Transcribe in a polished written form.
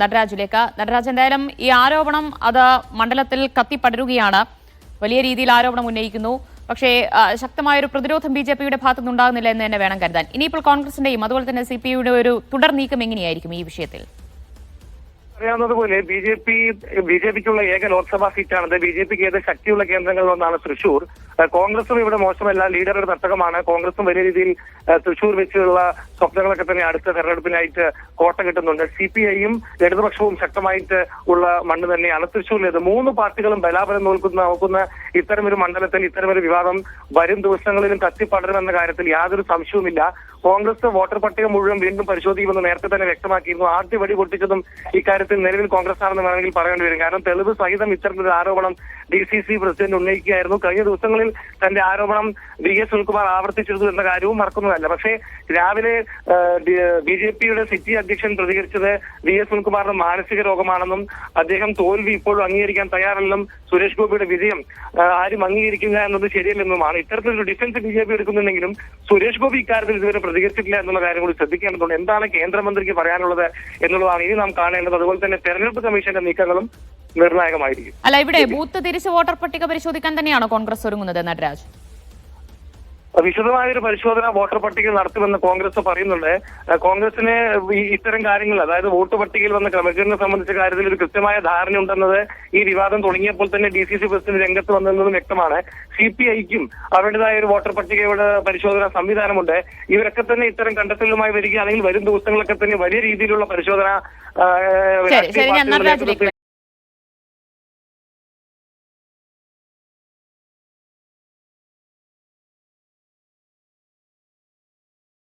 നടരാജ് എന്തായാലും ഈ ആരോപണം അത് മണ്ഡലത്തിൽ കത്തിപ്പടരുകയാണ്. വലിയ രീതിയിൽ ആരോപണം ഉന്നയിക്കുന്നു. പക്ഷേ ശക്തമായൊരു പ്രതിരോധം ബിജെപിയുടെ ഭാഗത്തുനിന്നുണ്ടാകുന്നില്ല എന്ന് തന്നെ വേണം കരുതാൻ. ഇനിയിപ്പോൾ കോൺഗ്രസിന്റെയും അതുപോലെ തന്നെ സിപിഐയുടെ ഒരു തുടർ നീക്കം എങ്ങനെയായിരിക്കും ഈ വിഷയത്തിൽ? അറിയാവുന്നതുപോലെ ബിജെപിക്കുള്ള ഏക ലോക്സഭാ സീറ്റാണത്. ബിജെപിക്ക് ഏത് ശക്തിയുള്ള കേന്ദ്രങ്ങളിലൊന്നാണ് തൃശൂർ. കോൺഗ്രസും ഇവിടെ മോശമല്ല, ലീഡറുടെ തട്ടകമാണ്. കോൺഗ്രസും വലിയ രീതിയിൽ തൃശൂർ വെച്ചുള്ള സ്വപ്നങ്ങളൊക്കെ തന്നെ അടുത്ത തെരഞ്ഞെടുപ്പിനായിട്ട് കോട്ട കിട്ടുന്നുണ്ട്. സിപിഐയും ഇടതുപക്ഷവും ശക്തമായിട്ട് ഉള്ള മണ്ണ് തന്നെയാണ് തൃശൂരിലേത്. മൂന്ന് പാർട്ടികളും ബലാബലം നോക്കുന്ന ഇത്തരമൊരു മണ്ഡലത്തിൽ ഇത്തരമൊരു വിവാദം വരും ദിവസങ്ങളിലും കത്തിപ്പടരുമെന്ന കാര്യത്തിൽ യാതൊരു സംശയവുമില്ല. കോൺഗ്രസ് വോട്ടർ പട്ടിക മുഴുവൻ വീണ്ടും പരിശോധിക്കുമെന്ന് നേരത്തെ തന്നെ വ്യക്തമാക്കിയിരുന്നു. ആദ്യ വടി പൊട്ടിച്ചതും ഇക്കാര്യത്തിൽ നിലവിൽ കോൺഗ്രസ് ആണെന്ന് വേണമെങ്കിൽ പറയേണ്ടി വരും. കാരണം തെളിവ് സഹിതം ഇത്തരത്തിലൊരു ആരോപണം DCC പ്രസിഡന്റ് ഉന്നയിക്കുകയായിരുന്നു. കഴിഞ്ഞ ദിവസങ്ങളിൽ തന്റെ ആരോപണം VS സുനിൽകുമാർ ആവർത്തിച്ചിരുന്നു എന്ന കാര്യവും മറക്കുന്നതല്ല. പക്ഷേ രാവിലെ ബിജെപിയുടെ സിറ്റി അധ്യക്ഷൻ പ്രതികരിച്ചത് VS സുനിൽകുമാറിന് മാനസിക രോഗമാണെന്നും അദ്ദേഹം തോൽവി ഇപ്പോഴും അംഗീകരിക്കാൻ തയ്യാറല്ലെന്നും സുരേഷ് ഗോപിയുടെ വിജയം ആരും അംഗീകരിക്കുക എന്നത് ശരിയല്ലെന്നുമാണ്. ഇത്തരത്തിലൊരു ഡിഫൻസ് BJP എടുക്കുന്നുണ്ടെങ്കിലും സുരേഷ് ഗോപി ഇക്കാര്യത്തിൽ ഇതുവരെ പ്രതികരിച്ചിട്ടില്ല എന്നുള്ള കാര്യം കൂടി ശ്രദ്ധിക്കേണ്ടതുണ്ട്. എന്താണ് കേന്ദ്രമന്ത്രിക്ക് പറയാനുള്ളത് എന്നുള്ളതാണ് ഇനി നാം കാണേണ്ടത്. അതുപോലെ തന്നെ തെരഞ്ഞെടുപ്പ് കമ്മീഷന്റെ നീക്കങ്ങളും നിർണായകമായിരിക്കും. അല്ല, ഇവിടെ ബൂത്ത് തിരിച്ച് വോട്ടർ പട്ടിക പരിശോധിക്കാൻ തന്നെയാണോ കോൺഗ്രസ് ഒരുങ്ങുന്നത്? നടരാജ്, വിശദമായൊരു പരിശോധന വോട്ടർ പട്ടികയിൽ നടത്തുമെന്ന് കോൺഗ്രസ് പറയുന്നുണ്ട്. കോൺഗ്രസിന് ഇത്തരം കാര്യങ്ങൾ, അതായത് വോട്ട് പട്ടികയിൽ വന്ന ക്രമക്കേടിനെ സംബന്ധിച്ച കാര്യത്തിൽ ഒരു കൃത്യമായ ധാരണ ഉണ്ടെന്നത് ഈ വിവാദം തുടങ്ങിയപ്പോൾ തന്നെ DCC പ്രസിഡന്റ് രംഗത്ത് വന്നതെന്നതും വ്യക്തമാണ്. CPIക്കും അവരുടേതായ ഒരു വോട്ടർ പട്ടികയുടെ പരിശോധന സംവിധാനമുണ്ട്. ഇവരൊക്കെ തന്നെ ഇത്തരം കണ്ടെത്തലുമായി വരികയാണെങ്കിൽ വരും ദിവസങ്ങളൊക്കെ തന്നെ വലിയ രീതിയിലുള്ള പരിശോധന